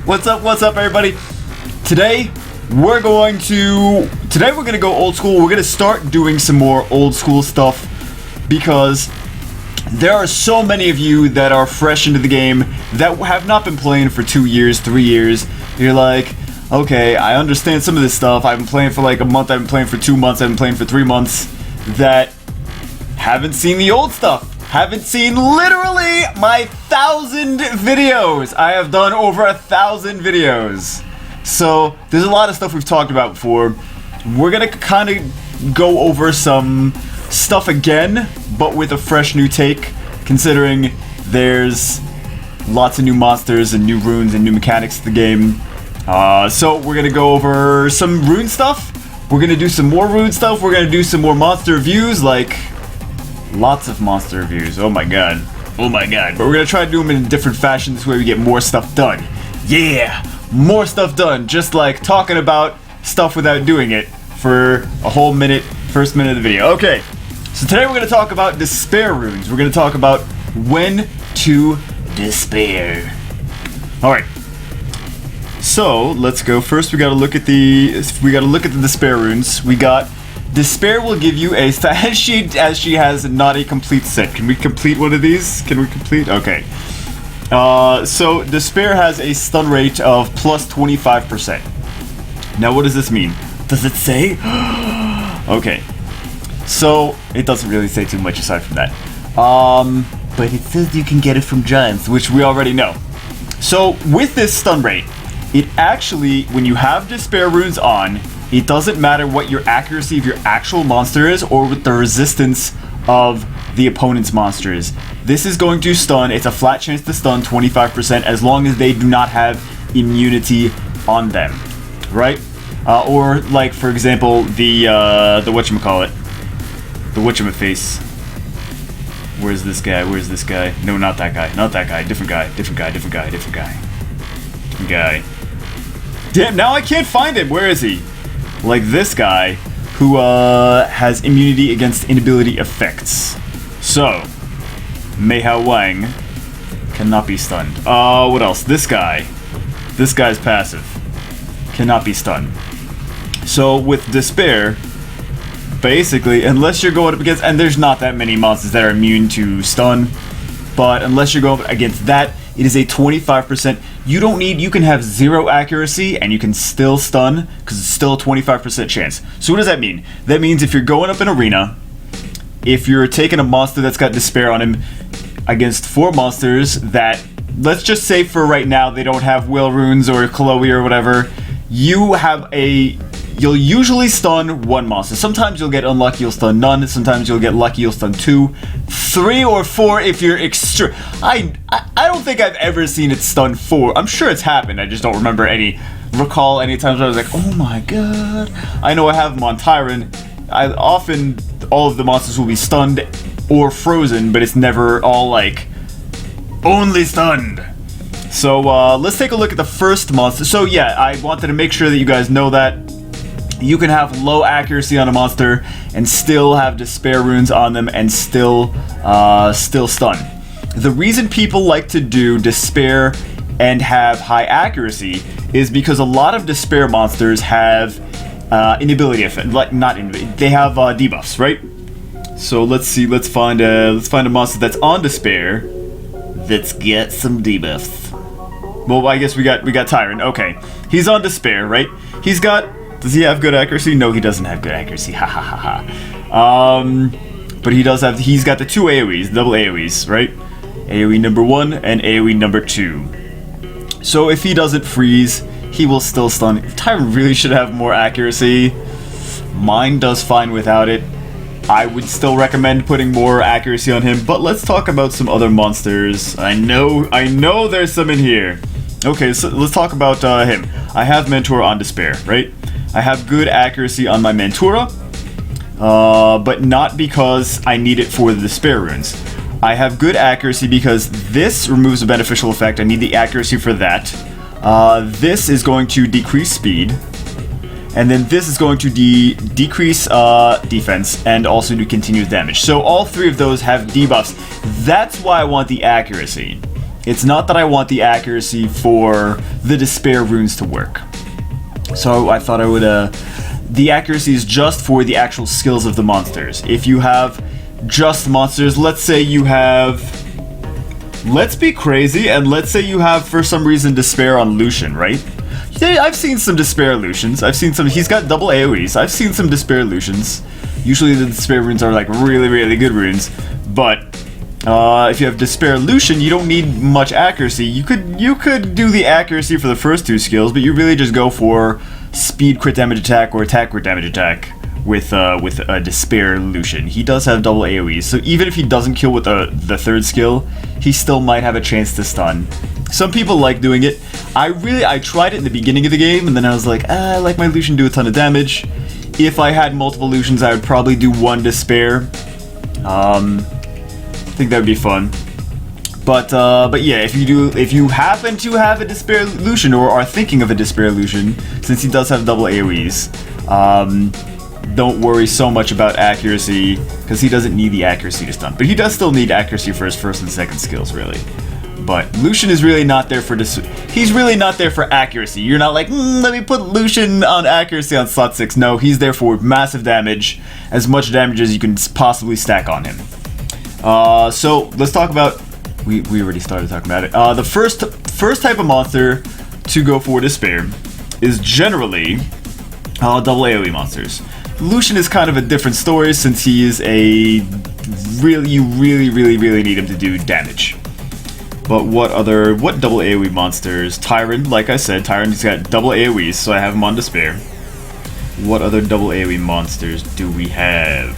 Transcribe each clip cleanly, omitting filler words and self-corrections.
What's up, everybody? Today we're gonna go old school. We're gonna start doing some more old school stuff because there are so many of you that are fresh into the game that have not been playing for 2 years, 3 years. You're like, okay, I understand some of this stuff. I've been playing for like a month, I've been playing for 2 months, I've been playing for 3 months, that haven't seen the old stuff. Haven't seen literally my 1,000 videos. I have done over 1,000 videos. So there's a lot of stuff we've talked about before. We're gonna kind of go over some stuff again, but with a fresh new take, considering there's lots of new monsters and new runes and new mechanics to the game. So we're gonna go over some rune stuff. We're gonna do some more rune stuff. We're gonna do some more monster reviews, like lots of monster reviews. Oh my god. But we're gonna try to do them in a different fashion. This way we get more stuff done. Yeah, more stuff done. Just like talking about stuff without doing it for a whole minute, first minute of the video. Okay, so today we're gonna talk about despair runes. We're gonna talk about when to despair. Alright. So let's go. First we gotta look at the despair runes. We got despair will give you a as she has not a complete set. Can we complete one of these? Can we complete? Okay. So despair has a stun rate of plus 25%. Now what does this mean? Does it say? Okay. So it doesn't really say too much aside from that. But it says you can get it from giants, which we already know. So with this stun rate, it actually, when you have despair runes on, it doesn't matter what your accuracy of your actual monster is or what the resistance of the opponent's monster is. This is going to stun. It's a flat chance to stun 25% as long as they do not have immunity on them, right? Or like, for example, the whatchamacallit, the whatchamaface. Where's this guy? Where's this guy? No, not that guy. Not that guy. Different guy. Different guy. Different guy. Different guy. Different guy. Damn! Now I can't find him. Where is he? Like this guy, who has immunity against inability effects. So, Meihao Wang cannot be stunned. What else? This guy. This guy's passive. Cannot be stunned. So, with despair, basically, unless you're going up against, and there's not that many monsters that are immune to stun, but unless you're going up against that, it is a 25%. You can have 0 accuracy and you can still stun because it's still a 25% chance. So what does that mean? That means if you're going up an arena, if you're taking a monster that's got despair on him against 4 monsters that, let's just say for right now, they don't have will runes or Chloe or whatever, you'll usually stun 1 monster. Sometimes you'll get unlucky, you'll stun none. Sometimes you'll get lucky, you'll stun 2, 3 or 4 if you're extra. I don't think I've ever seen it stun 4. I'm sure it's happened. I just don't recall any times where I was like, oh my god. I know I have them on Tyron. Often all of the monsters will be stunned or frozen, but it's never all like only stunned. So let's take a look at the first monster. So yeah, I wanted to make sure that you guys know that you can have low accuracy on a monster and still have despair runes on them and still stun. The reason people like to do despair and have high accuracy is because a lot of despair monsters have inability effect, they have debuffs, right? So let's see, let's find a monster that's on despair. Let's get some debuffs. Well, I guess we got Tyron. Okay, he's on despair, right? Does he have good accuracy? No, he doesn't have good accuracy. Ha ha ha ha. But he's got the 2 AoEs, double AoEs, right? AoE number 1 and AoE number 2. So if he doesn't freeze, he will still stun. Tyron really should have more accuracy. Mine does fine without it. I would still recommend putting more accuracy on him, but let's talk about some other monsters. I know there's some in here. Okay, so let's talk about him. I have Mentora on despair, right? I have good accuracy on my Mentora, but not because I need it for the despair runes. I have good accuracy because this removes a beneficial effect. I need the accuracy for that. This is going to decrease speed, and then this is going to decrease defense and also do continuous damage. So all 3 of those have debuffs. That's why I want the accuracy. It's not that I want the accuracy for the Despair runes to work. So I thought I would, the accuracy is just for the actual skills of the monsters. If you have just monsters, let's say you have, let's be crazy, and let's say you have, for some reason, Despair on Lucian, right? Yeah, I've seen some Despair Lucians. I've seen some, he's got double AoEs. I've seen some Despair Lucians. Usually the Despair runes are like really, really good runes, but if you have Despair Lucian, you don't need much accuracy. You could do the accuracy for the first two skills, but you really just go for speed crit damage attack or attack crit damage attack with a Despair Lucian. He does have double AoEs, so even if he doesn't kill with the third skill, he still might have a chance to stun. Some people like doing it. I tried it in the beginning of the game, and then I was like, I like my Lucian do a ton of damage. If I had multiple Lucians, I would probably do one Despair. I think that would be fun. But yeah, if you happen to have a Despair Lucian or are thinking of a Despair Lucian, since he does have double AoEs, don't worry so much about accuracy, because he doesn't need the accuracy to stun. But he does still need accuracy for his first and second skills, really. But Lucian is really not there for he's really not there for accuracy. You're not like, let me put Lucian on accuracy on slot 6. No, he's there for massive damage, as much damage as you can possibly stack on him. So let's talk about, we already started talking about it. The first type of monster to go for Despair is generally double AoE monsters. Lucian is kind of a different story, since he is a you really need him to do damage. But what double AoE monsters? Tyrant, like I said, Tyrant's got double AoEs, so I have him on Despair. What other double AoE monsters do we have?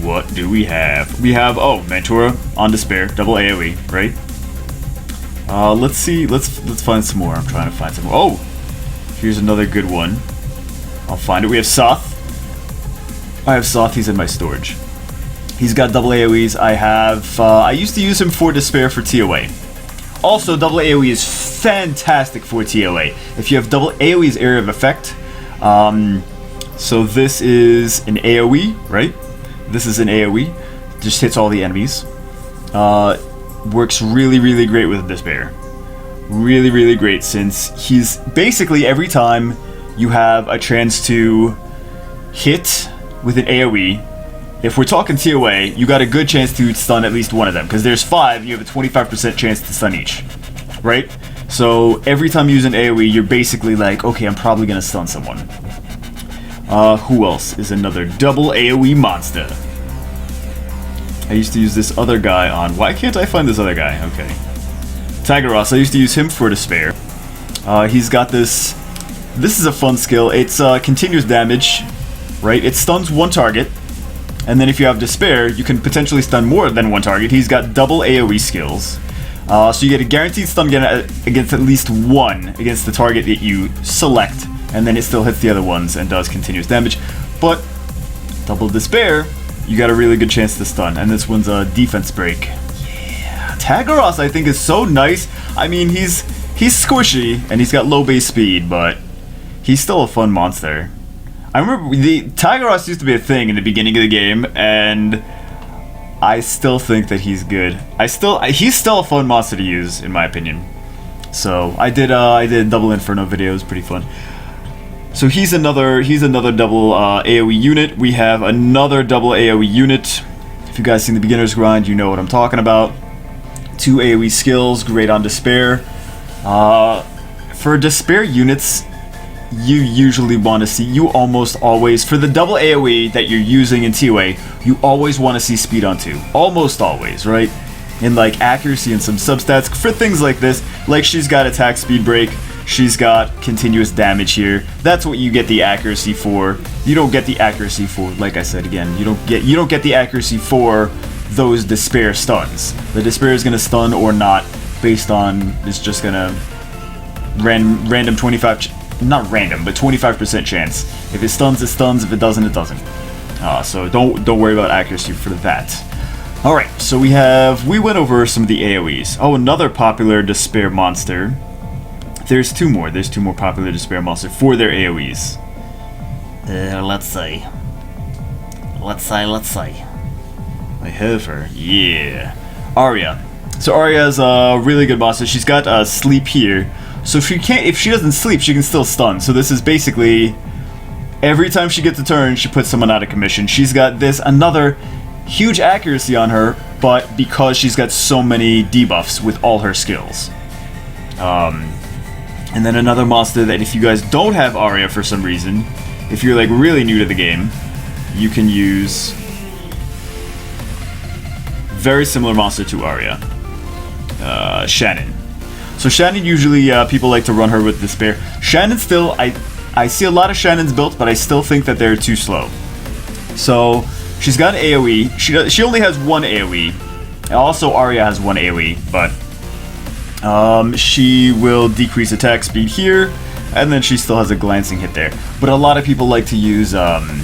What do we have? We have, Mentora on Despair, double AoE, right? Let's see, let's find some more. I'm trying to find some more. Oh, here's another good one. I'll find it. We have Soth. I have Soth, he's in my storage. He's got double AoEs. I used to use him for Despair for TOA. Also, double AoE is fantastic for TOA. If you have double AoE's area of effect, so this is an AoE, right? This is an AoE. Just hits all the enemies. Works really great with Despair. Really great, since he's basically, every time you have a chance to hit with an AoE, if we're talking TOA, you got a good chance to stun at least one of them, because there's 5, you have a 25% chance to stun each, right? So every time you use an AoE, you're basically like, okay, I'm probably gonna stun someone. Who else is another double AoE monster? I used to use this other guy on, why can't I find this other guy? Okay. Tagaros, I used to use him for Despair. He's got this is a fun skill. It's continuous damage, right? It stuns one target. And then if you have Despair, you can potentially stun more than one target. He's got double AoE skills. So you get a guaranteed stun against at least one against the target that you select, and then it still hits the other ones and does continuous damage. But double Despair, you got a really good chance to stun, and this one's a defense break. Yeah, Tagaros I think is so nice. I mean, he's squishy and he's got low base speed, but he's still a fun monster. I remember the Tagaros used to be a thing in the beginning of the game, and I still think that he's good. He's still a fun monster to use, in my opinion. So I did double Inferno video. It was pretty fun. So he's another double AoE unit. We have another double AoE unit. If you guys seen the beginner's grind, you know what I'm talking about. 2 AoE skills, great on Despair. For Despair units, you usually want to see, you almost always, for the double AoE that you're using in TOA, you always want to see speed on 2. Almost always, right? And like accuracy and some substats for things like this, like she's got attack speed break, she's got continuous damage here. That's what you get the accuracy for. You don't get the accuracy for, like I said again, you don't get the accuracy for those Despair stuns. The Despair is gonna stun or not based on, it's just gonna random 25. Not random, but 25% chance. If it stuns, it stuns. If it doesn't, it doesn't. So don't worry about accuracy for that. All right, so we went over some of the AoEs. Oh, another popular Despair monster. There's two more. There's 2 more popular Despair monsters for their AoEs. Let's see. I have her. Yeah. Arya. So Arya is a really good monster. She's got sleep here, so if she doesn't sleep, she can still stun. So this is basically every time she gets a turn, she puts someone out of commission. She's got another huge accuracy on her, but because she's got so many debuffs with all her skills. And then another monster that if you guys don't have Arya for some reason, if you're like really new to the game, you can use very similar monster to Arya, Shannon. So Shannon usually people like to run her with Despair. Shannon still, I see a lot of Shannons built, but I still think that they're too slow. So she's got AoE. She only has one AoE. Also Arya has one AoE, but she will decrease attack speed here, and then she still has a glancing hit there. But a lot of people like to use Shannon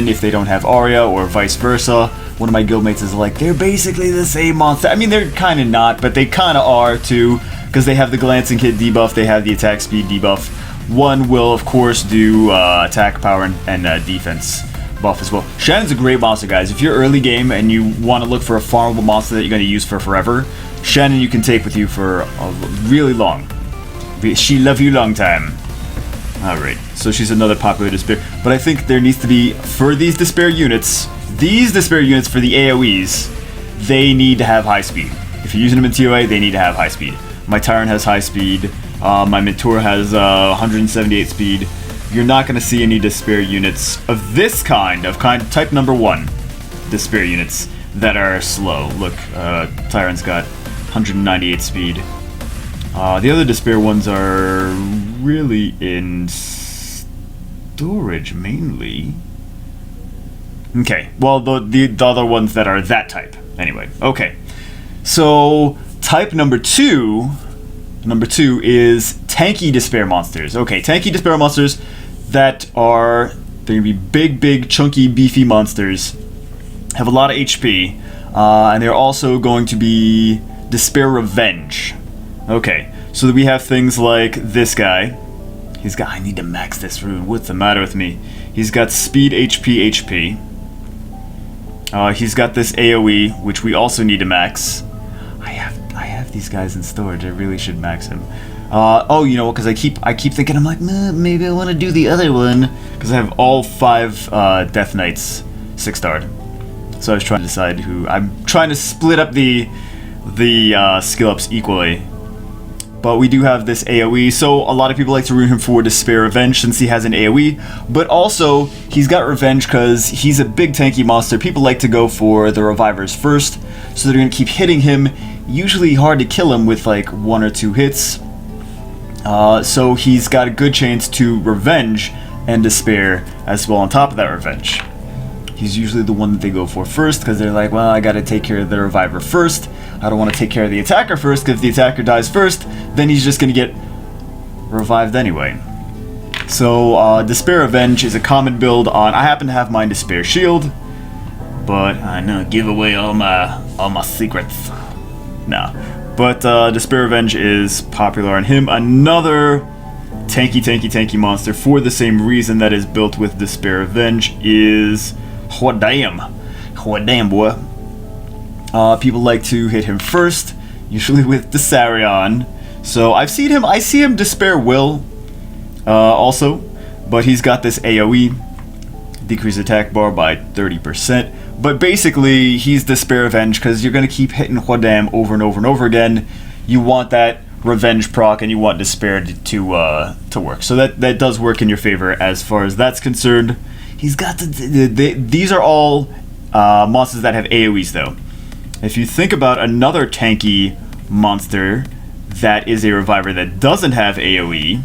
if they don't have Arya, or vice versa. One of my guildmates is like, they're basically the same monster. I mean, they're kind of not, but they kind of are too, because they have the glancing hit debuff, they have the attack speed debuff. One will, of course, do attack power and defense buff as well. Shannon's a great monster, guys. If you're early game and you want to look for a farmable monster that you're going to use for forever, Shannon you can take with you for a really long. She love you long time. Alright, so she's another popular Despair. But I think there needs to be, for these Despair units for the AoEs, they need to have high speed. If you're using them in TOA, they need to have high speed. My Tyrant has high speed. My Mentor has 178 speed. You're not going to see any Despair units of this kind, type number 1 Despair units that are slow. Look, Tyrant's got 198 speed. The other Despair ones are really in storage mainly. Okay, well the other ones that are that type. Anyway, okay. So type number two is tanky Despair monsters. Okay, tanky Despair monsters that are, they're gonna be big, chunky, beefy monsters. Have a lot of HP, and they're also going to be Despair Revenge. Okay, so that we have things like this guy. I need to max this rune. What's the matter with me? He's got speed, HP. He's got this AoE, which we also need to max. I have these guys in storage. I really should max him. Oh, you know what? Because I keep thinking, I'm like, maybe I want to do the other one, because I have all 5 Death Knights 6-starred. So I was trying to decide who. I'm trying to split up the skill ups equally. But we do have this AoE, so a lot of people like to rune him for Despair Revenge since he has an AoE. But also, he's got Revenge because he's a big tanky monster. People like to go for the Revivers first, so they're going to keep hitting him. Usually hard to kill him with like 1 or 2 hits. So he's got a good chance to Revenge and Despair as well on top of that Revenge. He's usually the one that they go for first because they're like, well, I gotta take care of the Reviver first. I don't want to take care of the attacker first, because if the attacker dies first, then he's just gonna get revived anyway. So Despair Revenge is a common build on. I happen to have mine Despair Shield, but I know, give away all my secrets. Nah, but Despair Revenge is popular on him. Another tanky monster for the same reason that is built with Despair Revenge is damn boy. People like to hit him first, usually with Desarion. So I see him Despair Will also, but he's got this AoE, decrease attack bar by 30%. But basically, he's Despair Revenge because you're gonna keep hitting Huadam over and over again. You want that Revenge proc, and you want Despair to work. So that does work in your favor as far as that's concerned. He's got these are all monsters that have AoEs though. If you think about another tanky monster that is a Reviver that doesn't have AoE,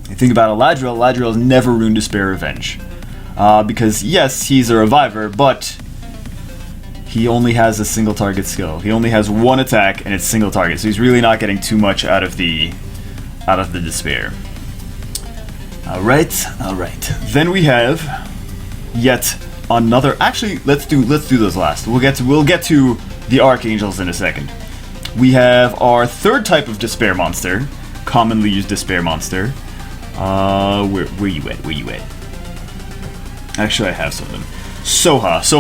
you think about Eladriel. Eladriel has never ruined Despair Revenge. Because yes, he's a Reviver, but he only has a single target skill. He only has 1 attack and it's single target, so he's really not getting too much out of the Despair. Alright. Then we have yet another. Actually, let's do those last. We'll get to the Archangels in a second. We have our third type of Despair monster, commonly used Despair monster. Where you at? Actually, I have some of them. Soha's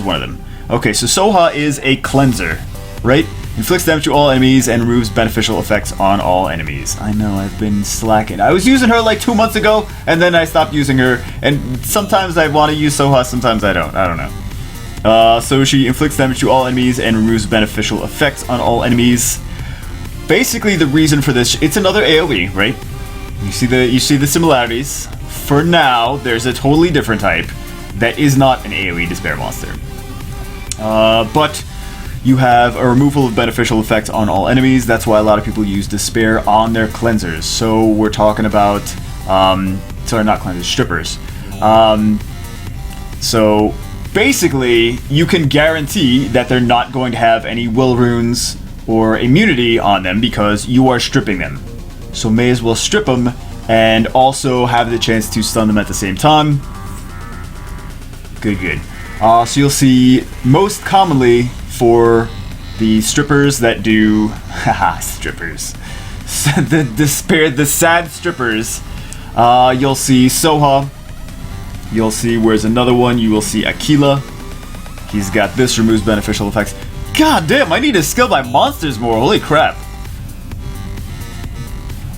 one of them. Okay, so Soha is a cleanser, right? Inflicts damage to all enemies and removes beneficial effects on all enemies. I know, I've been slacking. I was using her like 2 months ago, and then I stopped using her. And sometimes I want to use Soha, sometimes I don't. I don't know. So she inflicts damage to all enemies and removes beneficial effects on all enemies. Basically, the reason for this, it's another AoE, right? You see the similarities. For now, there's a totally different type that is not an AoE Despair monster. But you have a removal of beneficial effects on all enemies. That's why a lot of people use Despair on their cleansers. So we're talking about, sorry, not cleansers, strippers. So basically, you can guarantee that they're not going to have any will runes or immunity on them because you are stripping them. So may as well strip them and also have the chance to stun them at the same time. Good. So you'll see most commonly for the strippers that do strippers. the sad strippers. You'll see Soha. You'll see where's another one. You will see Aquila. He's got this, removes beneficial effects. God damn, I need to skill my monsters more. Holy crap.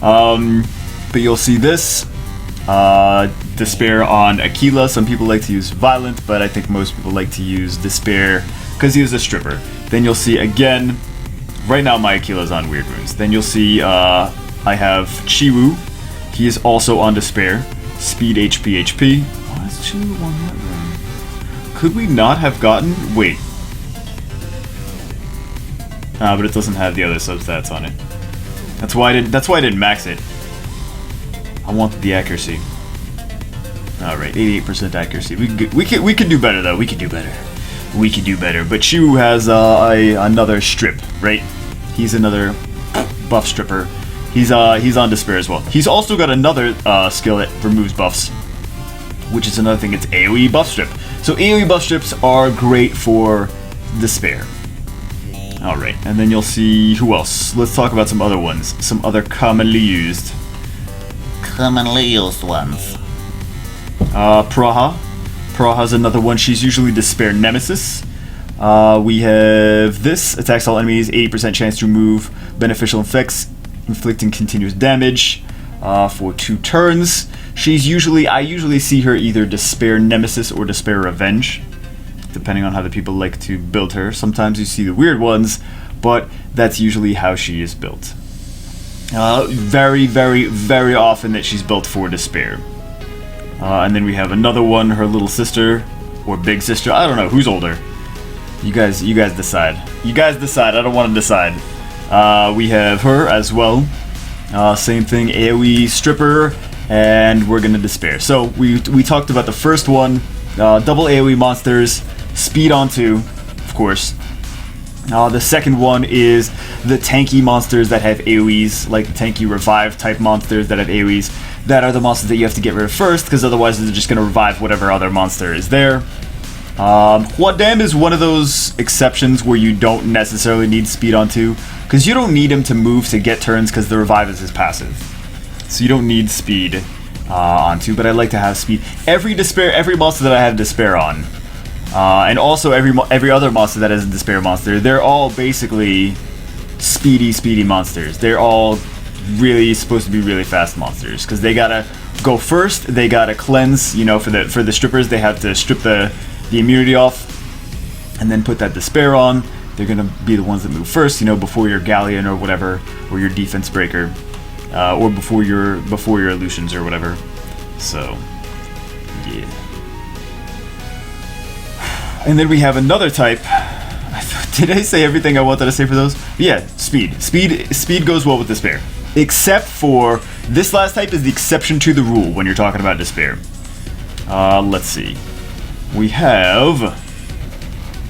But you'll see this. Despair on Aquila. Some people like to use Violent, but I think most people like to use Despair because he is a stripper. Then you'll see again, right now my Aquila's on weird runes. Then you'll see I have Chiwu. He is also on Despair. Speed HP. Why is Chiwu on that rune? Could we not have gotten... Wait. But it doesn't have the other substats on it. That's why I didn't max it. I wanted the accuracy. Alright, 88% accuracy. We could do better though. We could do better. But Shu has another strip, right? He's another buff stripper. He's on Despair as well. He's also got another skill that removes buffs, which is another thing. It's AoE buff strip. So AoE buff strips are great for Despair. Alright, and then you'll see who else. Let's talk about some other ones. Some other commonly used ones. Praha. Praha's another one. She's usually Despair Nemesis. We have this. Attacks all enemies. 80% chance to remove beneficial effects, inflicting continuous damage for 2 turns. I usually see her either Despair Nemesis or Despair Revenge, depending on how the people like to build her. Sometimes you see the weird ones, but that's usually how she is built. Very, very, very often that she's built for Despair. And then we have another one, her little sister, or big sister. I don't know, who's older? You guys decide. I don't want to decide. We have her as well. Same thing, AoE stripper, and we're gonna Despair. So we talked about the first one, double AoE monsters, speed on 2, of course. The second one is the tanky monsters that have AoEs, like the tanky revive type monsters that have AoEs. That are the monsters that you have to get rid of first, because otherwise they're just going to revive whatever other monster is there. Huadam is one of those exceptions where you don't necessarily need speed on 2, because you don't need him to move to get turns, because the revive is his passive. So you don't need speed on 2, but I like to have speed. Every monster that I have Despair on, and also every other monster that is a Despair monster, they're all basically speedy monsters. They're all really supposed to be really fast monsters because they gotta go first. They gotta cleanse. For the strippers, they have to strip the immunity off and then put that Despair on. They're gonna be the ones that move first. Before your Galleon or whatever, or your Defense Breaker, or before your Illusions or whatever. So yeah. And then we have another type. Did I say everything I wanted to say for those? Yeah, speed. Speed goes well with Despair. Except for this last type is the exception to the rule when you're talking about Despair. Let's see. We have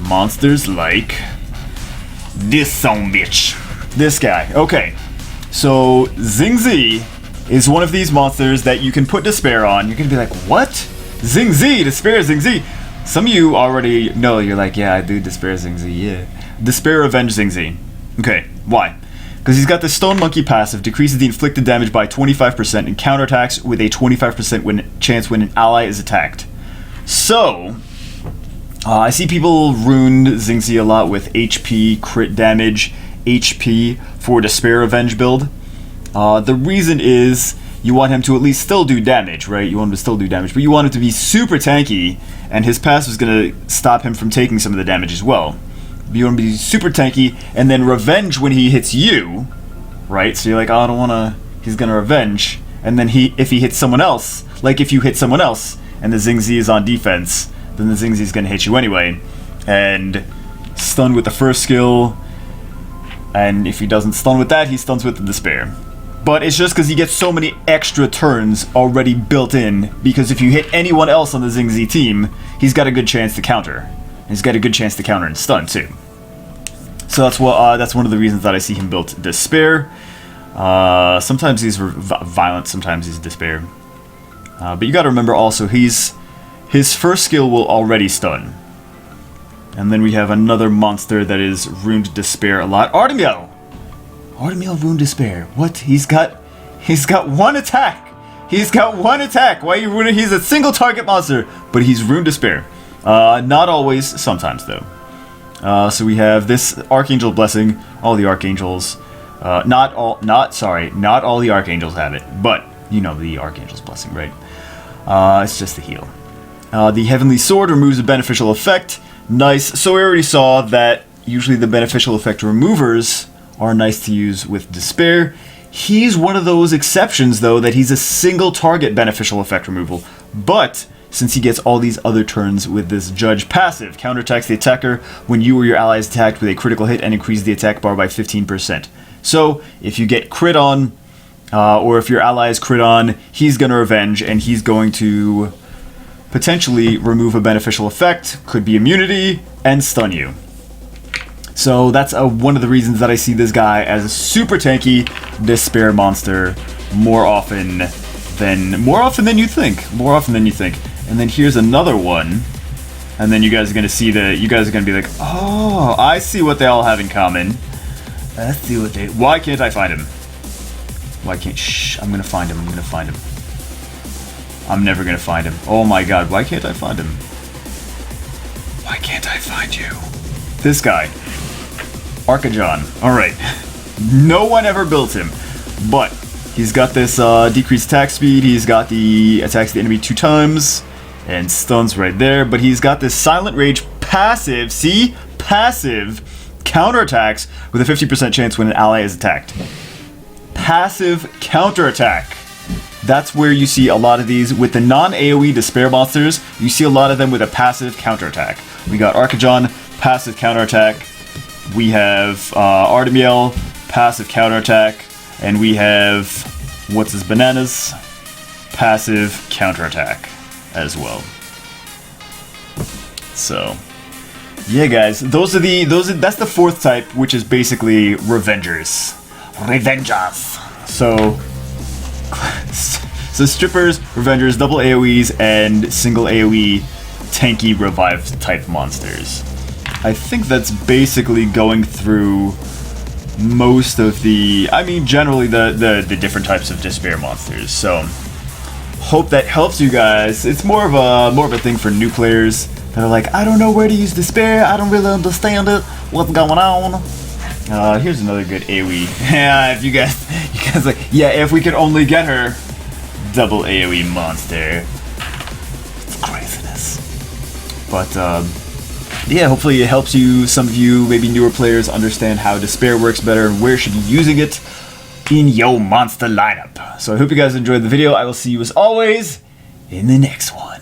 monsters like this son bitch. This guy. Okay. So Xingzi is one of these monsters that you can put Despair on. You're gonna be like, what? Xingzi, Despair Xingzi. Some of you already know. You're like, yeah, I do Despair Xingzi. Yeah. Despair Revenge Xingzi. Okay. Why? Because he's got the Stone Monkey passive, decreases the inflicted damage by 25% and counterattacks with a 25% chance when an ally is attacked. So, I see people rune Xingzi a lot with HP, crit damage, HP for Despair Revenge build. The reason is you want him to at least still do damage, right? You want him to still do damage, but you want him to be super tanky, and his passive is going to stop him from taking some of the damage as well. You want him to be super tanky, and then revenge when he hits you, right? So you're like, oh, I don't want to... He's going to revenge, and then if he hits someone else, like if you hit someone else, and the Xingzi is on defense, then the Xingzi is going to hit you anyway, and stun with the first skill, and if he doesn't stun with that, he stuns with the Despair. But it's just because he gets so many extra turns already built in, because if you hit anyone else on the Xingzi team, he's got a good chance to counter. He's got a good chance to counter and stun too. So that's one of the reasons that I see him built Despair. Sometimes he's violent, sometimes he's Despair. But you gotta remember also, his first skill will already stun. And then we have another monster that is runed Despair a lot. Artemiel! Artemiel runed Despair. What? He's got one attack! He's got one attack! Why are you ruining? He's a single target monster, but he's runed Despair. Not always, sometimes though. So we have this Archangel Blessing, all the Archangels. Not all the Archangels have it, but you know the Archangel's Blessing, right? It's just the heal. The Heavenly Sword removes a beneficial effect. Nice. So we already saw that usually the beneficial effect removers are nice to use with Despair. He's one of those exceptions, though, that he's a single target beneficial effect removal. But since he gets all these other turns with this Judge passive, counterattacks the attacker when you or your allies attacked with a critical hit and increase the attack bar by 15%. So if you get crit on, or if your allies crit on, he's going to revenge, and he's going to potentially remove a beneficial effect, could be immunity, and stun you. So that's one of the reasons that I see this guy as a super tanky Despair monster more often than you think. More often than you think. And then here's another one, and then you guys are gonna see you guys are gonna be like, oh, I see what they all have in common. Let's see what they. Why can't I find him? Why can't? Shh! I'm gonna find him. I'm gonna find him. I'm never gonna find him. Oh my god! Why can't I find him? Why can't I find you? This guy, Archajon. All right. No one ever built him, but he's got this decreased attack speed. He's got the attacks the enemy 2 times and stuns right there. But he's got this Silent Rage passive. See, passive counterattacks with a 50% chance when an ally is attacked. Passive counterattack. That's where you see a lot of these with the non-AoE Despair monsters. You see a lot of them with a passive counterattack. We got Archajon, passive counterattack. We have Artemiel, passive counterattack. And we have, what's his bananas? Passive counterattack as well. So, yeah, guys, that's the 4th type, which is basically Revengers. So strippers, Revengers, double AoEs, and single AoE tanky revive type monsters. I think that's basically going through most of generally the different types of Despair monsters. So hope that helps you guys. It's more of a thing for new players that are like, I don't know where to use Despair, I don't really understand it, what's going on. Here's another good AoE. Yeah, if you guys like, yeah, if we could only get her, double AoE monster. It's craziness. But yeah, hopefully it helps you, some of you, maybe newer players, understand how Despair works better and where you should be using it in your monster lineup. So I hope you guys enjoyed the video. I will see you as always in the next one.